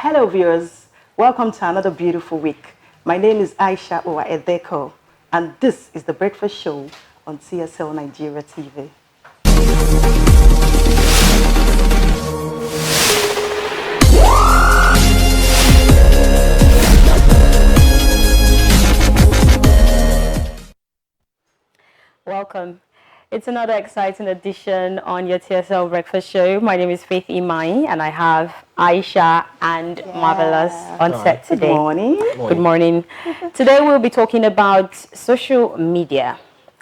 Hello viewers, welcome to another beautiful week. My name is Aisha Owa Edeko and this is the Breakfast Show on CSL Nigeria TV. Welcome. It's another exciting edition on your TSL Breakfast Show. My name is Faith Imai and I have Aisha and Marvelous on set today. Good morning. Good morning. Today we'll be talking about social media,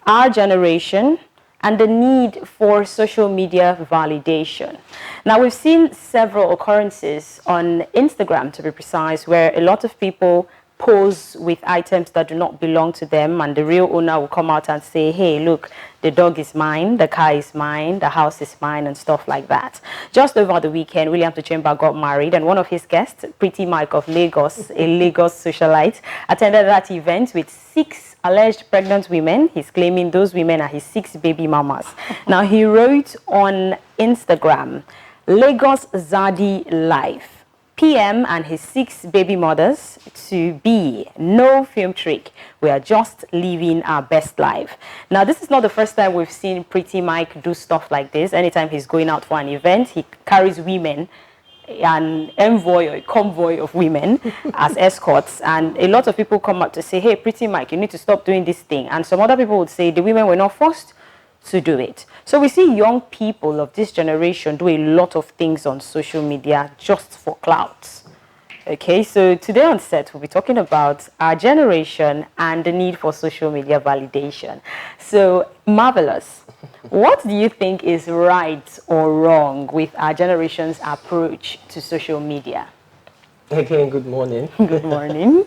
our generation, and the need for social media validation. Now, we've seen several occurrences on Instagram, to be precise, where a lot of people pose with items that do not belong to them, and the real owner will come out and say, hey, look, the dog is mine, the car is mine, the house is mine, and stuff like that. Just over the weekend, William Tuchemba got married, and one of his guests, Pretty Mike of Lagos, a Lagos socialite, attended that event with 6 alleged pregnant women. He's claiming those women are his 6 baby mamas. Now, he wrote on Instagram, Lagos Zadi Life. PM and his 6 baby mothers to be. No film trick. We are just living our best life. Now, this is not the first time we've seen Pretty Mike do stuff like this. Anytime he's going out for an event, he carries women, an envoy or a convoy of women as escorts. And a lot of people come up to say, hey, Pretty Mike, you need to stop doing this thing. And some other people would say the women were not forced to do it. So we see young people of this generation do a lot of things on social media just for clout. Okay, so today on set we'll be talking about our generation and the need for social media validation. So, Marvelous, what do you think is right or wrong with our generation's approach to social media? Again, good morning. Good morning.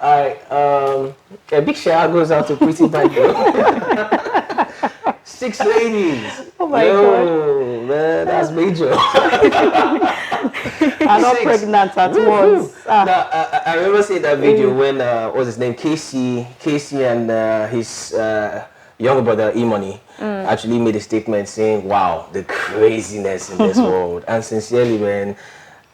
All right, a big shout out goes out to Pretty Mike. 6 ladies. Oh my God. Man, that's major. I'm not pregnant at once. I remember seeing that video when, what's his name, Casey and his younger brother, E-Money, actually made a statement saying, wow, the craziness in this world. And sincerely, man,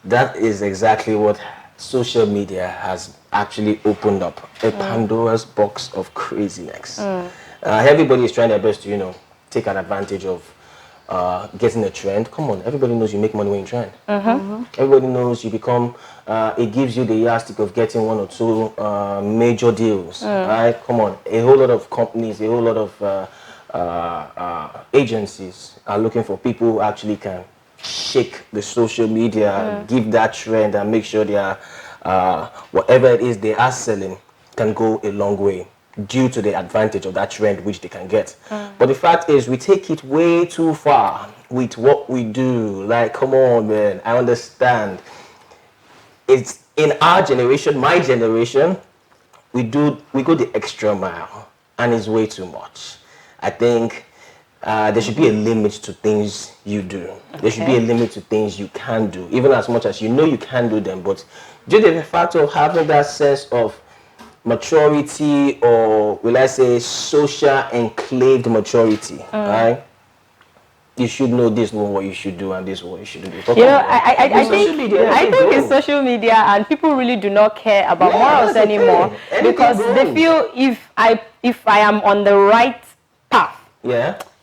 that is exactly what social media has actually opened up. A Pandora's box of craziness. Everybody is trying their best to, take an advantage of getting a trend. Come on, everybody knows you make money when you trend. Everybody knows you become, it gives you the yardstick of getting 1 or 2 major deals, right? Come on, a whole lot of companies, a whole lot of agencies are looking for people who actually can shake the social media, give that trend and make sure they are, whatever it is they are selling can go a long way, due to the advantage of that trend which they can get. But the fact is, we take it way too far with what we do. Like, come on, man, I understand. It's in our generation, my generation, we go the extra mile, and it's way too much. I think there should be a limit to things you do. There should be a limit to things you can do, even as much as you know you can do them. But due to the fact of having that sense of maturity, or will I say social enclaved maturity, right? You should know this is what you should do and this is what you shouldn't do. I think it's social media, and people really do not care about morals anymore because they feel if I am on the right path,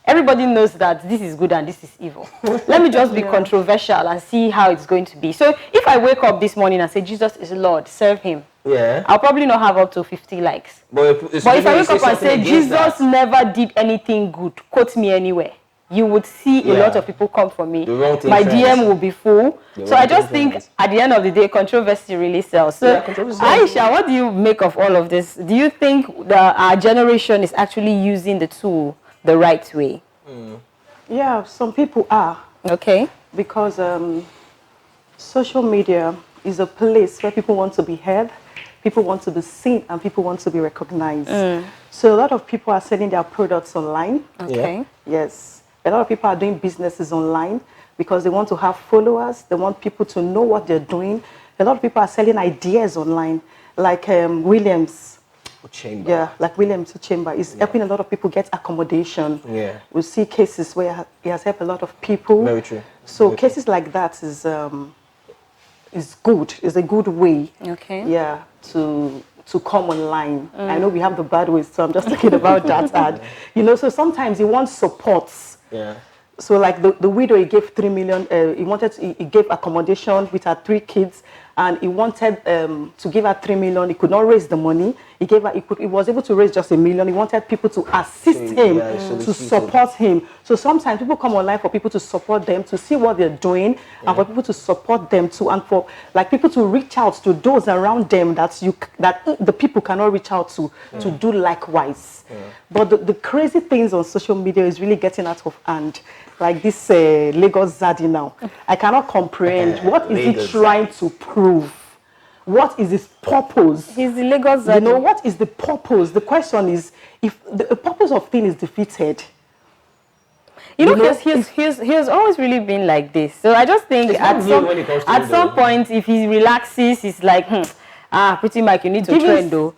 everybody knows that this is good and this is evil. Let me just be controversial and see how it's going to be. So if I wake up this morning and say Jesus is Lord, serve him, I'll probably not have up to 50 likes. But if I wake up and say Jesus never did anything good, quote me anywhere, you would see a lot of people come for me. My DM will be full. So I just think at the end of the day, controversy really sells. So Aisha, what do you make of all of this? Do you think our generation is actually using the tool the right way? Yeah, some people are. Okay. Because social media is a place where people want to be heard, people want to be seen, and people want to be recognized. So a lot of people are selling their products online. Okay. Yes. A lot of people are doing businesses online because they want to have followers. They want people to know what they're doing. A lot of people are selling ideas online, like Williams. Uchemba. Yeah, like William Tuchemba is helping a lot of people get accommodation. Yeah. We see cases where he has helped a lot of people. Very true. So Very cases like that is is good. It's a good way. Okay. Yeah, to come online. I know we have the bad ways, so I'm just talking about that. And you know, so sometimes you want supports. Yeah. So like the widow, he gave 3 million. He gave accommodation with her 3 kids, and he wanted to give her 3 million. He could not raise the money. He gave her. He was able to raise just 1 million. He wanted people to assist him, to support him. So sometimes people come online for people to support them, to see what they're doing, and for people to support them too, and for like people to reach out to those around them that the people cannot reach out to do likewise. But the crazy things on social media is really getting out of hand. Like this Lagos Zaddy now. I cannot comprehend. What is he trying to prove? What is his purpose? He's the Lagos Zaddy. You know, what is the purpose? The question is, if the purpose of thing is defeated. You know, he's always really been like this. So I just think at some point, if he relaxes, he's like, Pretty Mike, you need to trend though.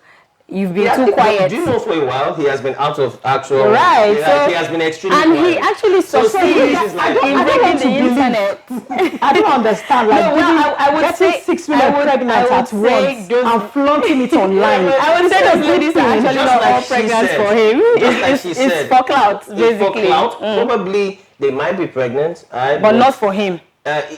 You've been too quiet. Do you know for a while he has been out of actual... Right. So, he has been extremely and quiet. he actually succeeds in breaking the internet. I don't understand. Like, I would say 6 million pregnant at once and flaunting it online. I would say those ladies are actually not all pregnant for him. It's for clout, basically. For clout. Probably they might be pregnant. But not for him.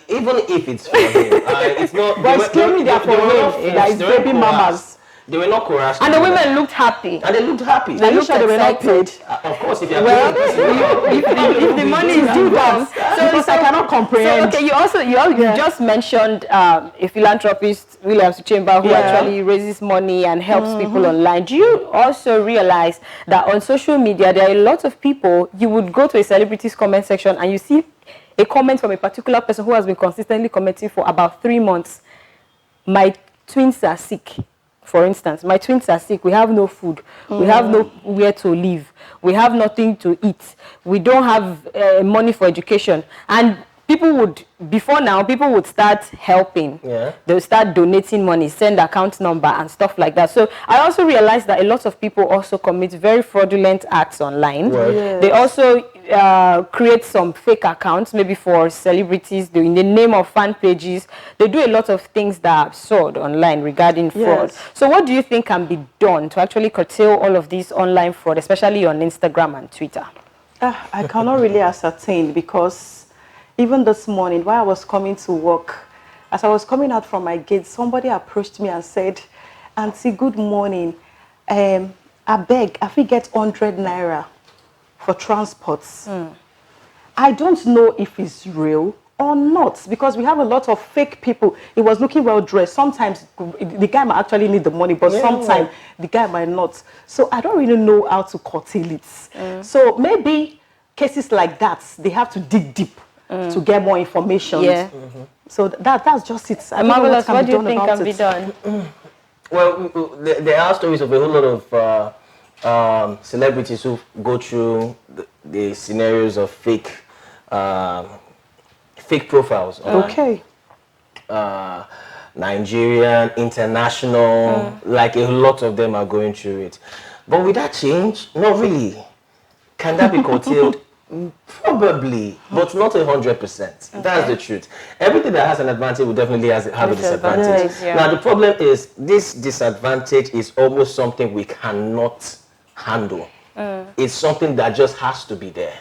Even if it's for him. It's not... But it's claiming they're for him. That is baby mamas. They were not coerced. And the women looked happy. And they looked happy. They looked sure they were not paid. Of course, if you're if the money is due back. So I cannot comprehend. So, okay, you just mentioned a philanthropist, Williams Chamber, who actually raises money and helps people online. Do you also realize that on social media, there are a lot of people, you would go to a celebrity's comment section and you see a comment from a particular person who has been consistently commenting for about 3 months. My twins are sick. For instance, my twins are sick. We have no food. We have nowhere to live. We have nothing to eat. We don't have money for education. And people would, before now, people would start helping. Yeah. They would start donating money, send account number and stuff like that. So I also realized that a lot of people also commit very fraudulent acts online. Right. Yes. They also create some fake accounts, maybe for celebrities, in the name of fan pages. They do a lot of things that are absurd online regarding fraud. Yes. So what do you think can be done to actually curtail all of this online fraud, especially on Instagram and Twitter? I cannot really ascertain, because even this morning, while I was coming to work, as I was coming out from my gate, somebody approached me and said, "Auntie, good morning. I beg, I fit get 100 naira for transports." I don't know if it's real or not, because we have a lot of fake people. He was looking well dressed. Sometimes the guy might actually need the money, but sometimes the guy might not. So I don't really know how to curtail it. So maybe cases like that, they have to dig deep to get more information. Yeah. So that's just it. Marvelous, what do you think can be done? Well, there are stories of a whole lot of celebrities who go through the scenarios of fake profiles. Okay. Nigerian, international, like a lot of them are going through it. But with that change, not really. Can that be curtailed? Probably, but not 100%. Okay. That's the truth. Everything that has an advantage will definitely have a disadvantage. Yeah. Now, the problem is this disadvantage is almost something we cannot handle. It's something that just has to be there,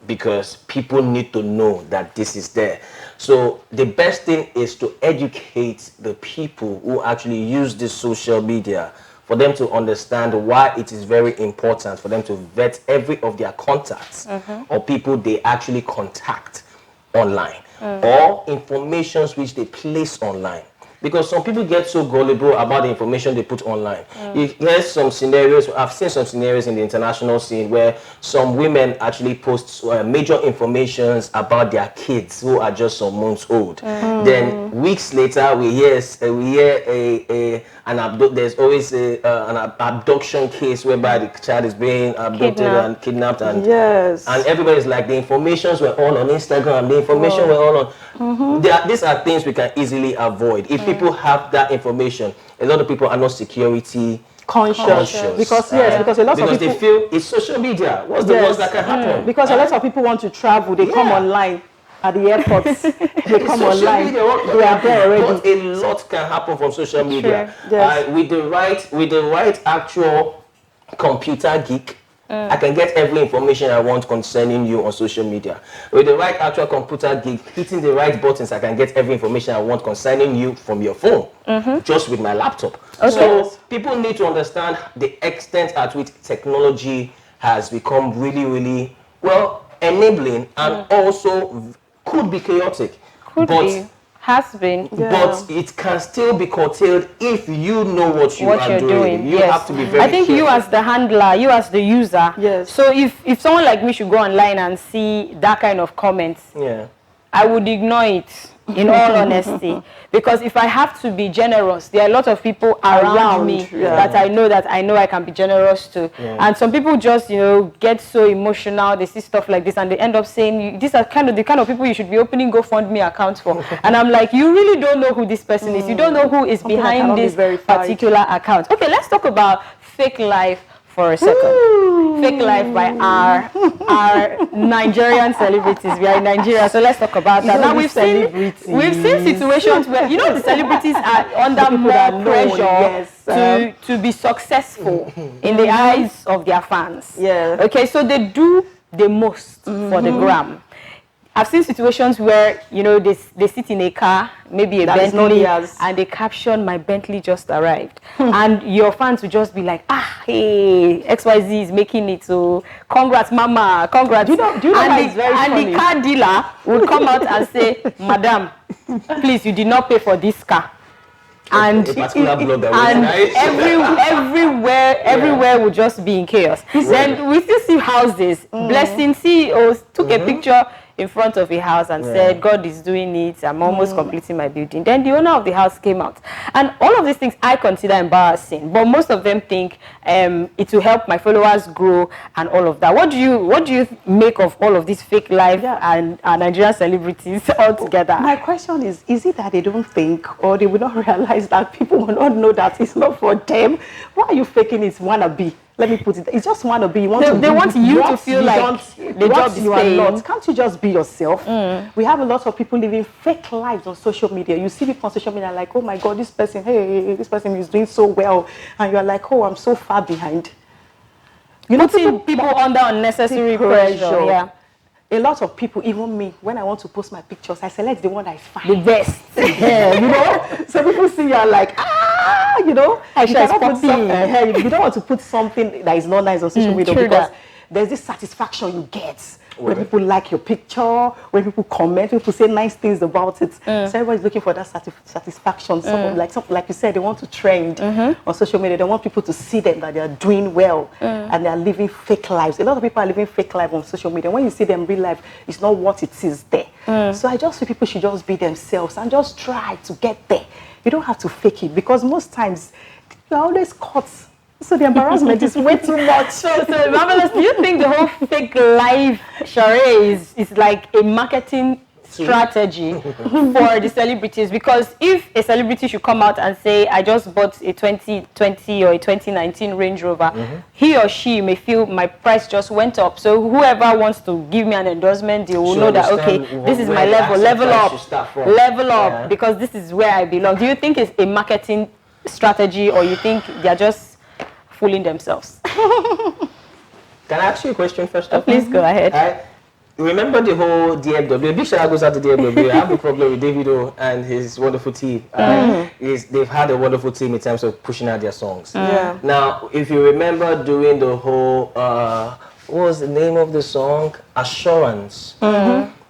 because people need to know that this is there. So the best thing is to educate the people who actually use this social media, for them to understand why it is very important for them to vet every of their contacts or people they actually contact online or informations which they place online. Because some people get so gullible about the information they put online. You hear some scenarios, I've seen some scenarios in the international scene where some women actually post major informations about their kids who are just some months old. Then weeks later, we hear there's always an abduction case whereby the child is being abducted and kidnapped, and and everybody's like, the informations were all on Instagram, the information were all on. These are things we can easily avoid. If people have that information, a lot of people are not security conscious. Because a lot of people, they feel it's social media. What's the worst that can happen? Because a lot of people want to travel, they come online. at the airports. They come Social online. media, They are there already. But a lot can happen from social media. Yes. With the right actual computer geek, I can get every information I want concerning you on social media. With the right actual computer geek, hitting the right buttons, I can get every information I want concerning you from your phone, just with my laptop. Okay. So people need to understand the extent at which technology has become really, really, well, enabling and also could be chaotic. Could be. Has been. But it can still be curtailed if you know what you are doing. You yes. have to be very I think careful. you as the handler, you as the user. Yes. So if someone like me should go online and see that kind of comments, Yeah. I would ignore it, in all honesty, because if I have to be generous, there are a lot of people around me that I know I can be generous to. And some people just, get so emotional, they see stuff like this and they end up saying, these are the kind of people you should be opening GoFundMe accounts for. And I'm like, you really don't know who this person is. You don't know who is behind this particular account. Okay, let's talk about fake life for a second. Fake life by our Nigerian celebrities. We are in Nigeria, so let's talk about that. Now we've seen situations where the celebrities are under more pressure to be successful in the eyes of their fans. Yeah. Okay, so they do the most for the gram. I've seen situations where, they sit in a car, maybe a Bentley, and they caption, "My Bentley just arrived." And your fans will just be like, hey, XYZ is making it, so congrats, mama, congrats. Do you know it's very funny? And the car dealer will come out and say, "Madam, please, you did not pay for this car." And everywhere will just be in chaos. Then we still see houses. Blessing CEOs took a picture in front of a house and said, "God is doing it, I'm almost completing my building." Then the owner of the house came out. And all of these things I consider embarrassing, but most of them think it will help my followers grow and all of that. What do you make of all of this fake life and Nigerian celebrities all together? My question is it that they don't think, or they will not realize that people will not know that it's not for them? Why are you faking it? Wannabe? Let me put it. It's just wannabe. They want you to feel like the job is paying. Can't you just be yourself? We have a lot of people living fake lives on social media. You see people on social media like, "Oh my God, this person is doing so well," and you're like, "Oh, I'm so far behind." Putting people under unnecessary pressure. Yeah. A lot of people, even me, when I want to post my pictures, I select the one that is fine. The best. So people see you are like, you don't want to put something that is not nice on social media because there's this satisfaction you get when people like your picture, when people comment, people say nice things about it. So everybody's looking for that satisfaction. Like you said, they want to trend on social media. They want people to see them that they are doing well and they are living fake lives. A lot of people are living fake lives on social media. When you see them in real life, it's not what it is there. So I just feel people should just be themselves and just try to get there. You don't have to fake it because most times you're always caught. So the embarrassment is way too much. So Marvelous, do you think the whole fake life charade is like a marketing strategy for the celebrities? Because if a celebrity should come out and say, "I just bought a 2020 or a 2019 Range Rover," he or she may feel my price just went up. So whoever wants to give me an endorsement, they will know that, okay, this is my level up, because this is where I belong. Do you think it's a marketing strategy, or you think they're just fooling themselves? Can I ask you a question first? Please go ahead. Remember the whole DFW? Big shout out goes out to DFW. I have a problem with Davido and his wonderful team. They've had a wonderful team in terms of pushing out their songs. Now, if you remember doing the whole, what was the name of the song? Assurance.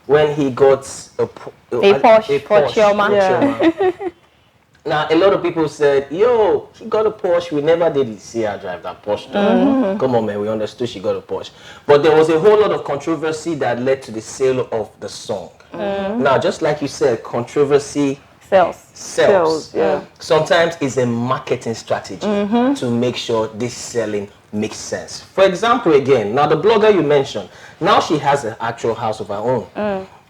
When he got a Porsche. Now, a lot of people said, "Yo, he got a Porsche. We never did see her drive that Porsche. Come on, man. We understood she got a Porsche." But there was a whole lot of controversy that led to the sale of the song. Now, just like you said, controversy sells. Sometimes it's a marketing strategy to make sure this selling makes sense. For example, again, now the blogger you mentioned, now she has an actual house of her own.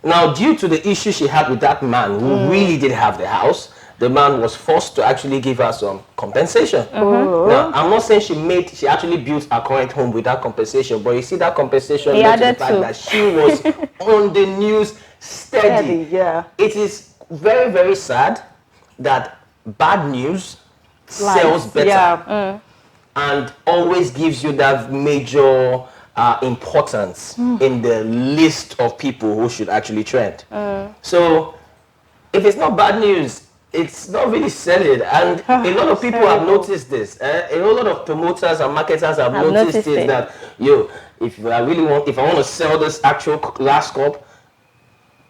Now, due to the issue she had with that man who really did have the house, the man was forced to actually give her some compensation. Now, I'm not saying she actually built her current home with that compensation, but you see that compensation led to the fact that she was on the news steady. Yeah. It is very, very sad that bad news sells better. Yeah. And always gives you that major importance in the list of people who should actually trend. So if it's not bad news, it's not really selling. And a lot of people have noticed this. A lot of promoters and marketers have noticed it, that, if I want to sell this actual glass cup,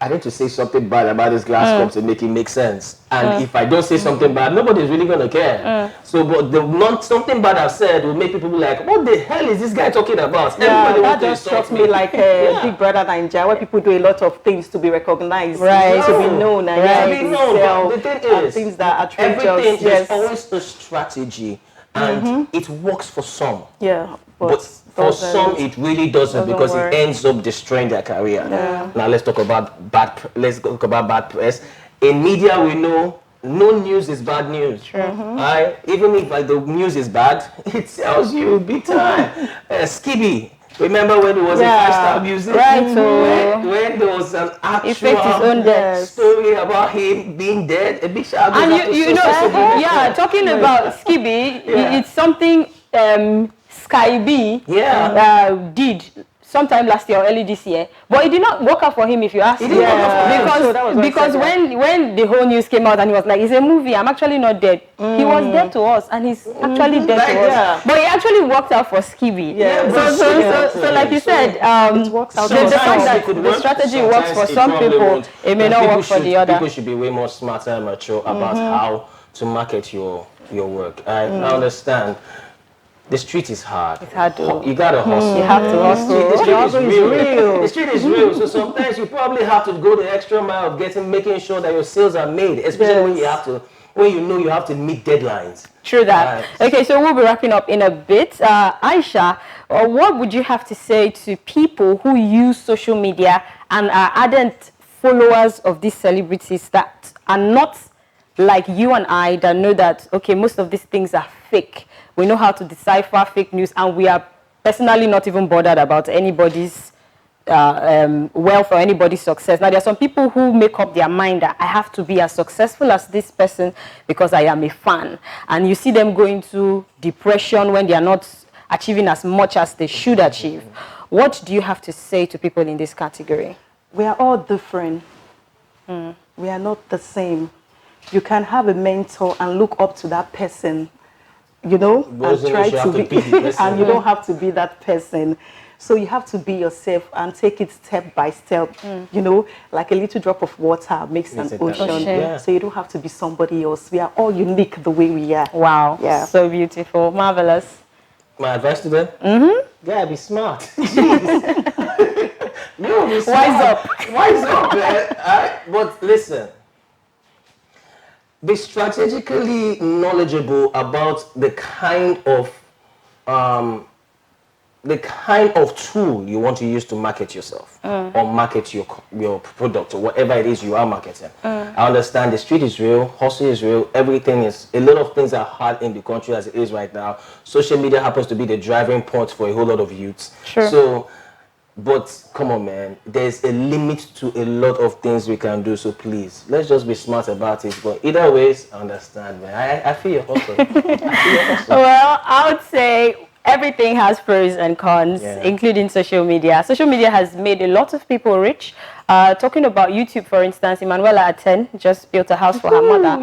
I need to say something bad about this glass cup to make it make sense. And if I don't say something bad, nobody's really going to care. So, but something bad I've said will make people be like, what the hell is this guy talking about? Yeah, that just struck me like Big Brother Naija, where people do a lot of things to be recognized, to be known, and But the thing is, things that attract everything is always a strategy, and it works for some. Yeah, but for some it really doesn't because it ends up destroying their career. Now let's talk about bad press. In media, we know no news is bad news. Even if the news is bad, it tells you big time. Skibby, remember when it was a 5-star music? Right. So when there was an actual story about him being dead, a big shout out. And you know, talking about Skibby, it's something Sky B did sometime last year or early this year, but it did not work out for him, if you ask me. Because when the whole news came out and he was like, it's a movie, I'm actually not dead. He was dead to us, and he's actually dead to us. But it actually worked out for Skibby. So like you said, it works out. The fact that the strategy works for some people, it may not work for the other. People should be way more smarter and mature about how to market your work. I understand. The street is hard. It's hard to. You gotta hustle. You have to hustle. The street is real. The street is real. So sometimes you probably have to go the extra mile of making sure that your sales are made, especially when you know you have to meet deadlines. True that. Right. Okay, so we'll be wrapping up in a bit. Aisha, what would you have to say to people who use social media and are ardent followers of these celebrities that are not like you and I, that know that, okay, most of these things are fake? We know how to decipher fake news, and we are personally not even bothered about anybody's wealth or anybody's success. Now, there are some people who make up their mind that I have to be as successful as this person because I am a fan. And you see them going to depression when they are not achieving as much as they should achieve. What do you have to say to people in this category? We are all different. We are not the same. You can have a mentor and look up to that person, and try to be and you don't have to be that person. So you have to be yourself and take it step by step. Like a little drop of water makes an ocean. So you don't have to be somebody else. We are all unique the way we are. Wow. Yeah. So beautiful. Marvelous. My advice to them? Yeah, be smart. Be smart. Wise up, man. But listen. Be strategically knowledgeable about the kind of tool you want to use to market yourself or market your product or whatever it is you are marketing. I understand the street is real, hustle is real, a lot of things are hard in the country as it is right now. Social media happens to be the driving point for a whole lot of youths. Sure. But come on, man, there's a limit to a lot of things we can do, so please, let's just be smart about it. But either ways, I understand, man. I feel your hustle. Well, I would say everything has pros and cons, including social media. Social media has made a lot of people rich. Talking about YouTube, for instance, Emanuela Aten just built a house for her mother.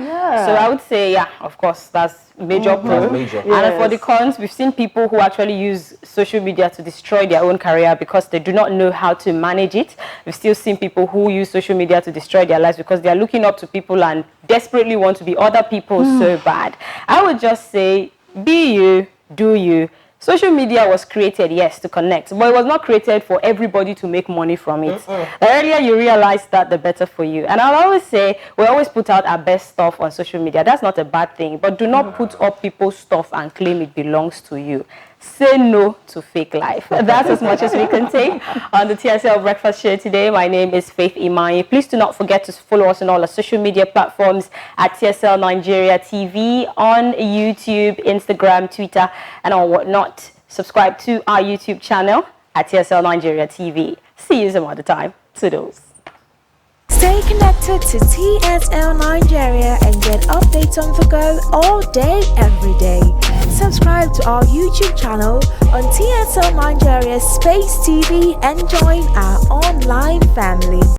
So I would say, of course, that's major pro. And for the cons, we've seen people who actually use social media to destroy their own career because they do not know how to manage it. We've still seen people who use social media to destroy their lives because they are looking up to people and desperately want to be other people so bad. I would just say, be you, do you. Social media was created, yes, to connect, but it was not created for everybody to make money from it. The earlier you realize that, the better for you. And I'll always say, we always put out our best stuff on social media. That's not a bad thing, but do not put up people's stuff and claim it belongs to you. say no to fake life. That's as much as we can take on the TSL Breakfast Show today. My name is Faith Imani. Please do not forget to follow us on all our social media platforms at TSL Nigeria TV on YouTube, Instagram, Twitter, and on whatnot. Subscribe to our YouTube channel at TSL Nigeria TV. See you some other time. Toodles. Stay connected to TSL Nigeria and get updates on the go all day, every day. Subscribe to our YouTube channel on TSL Nigeria Space TV and join our online family.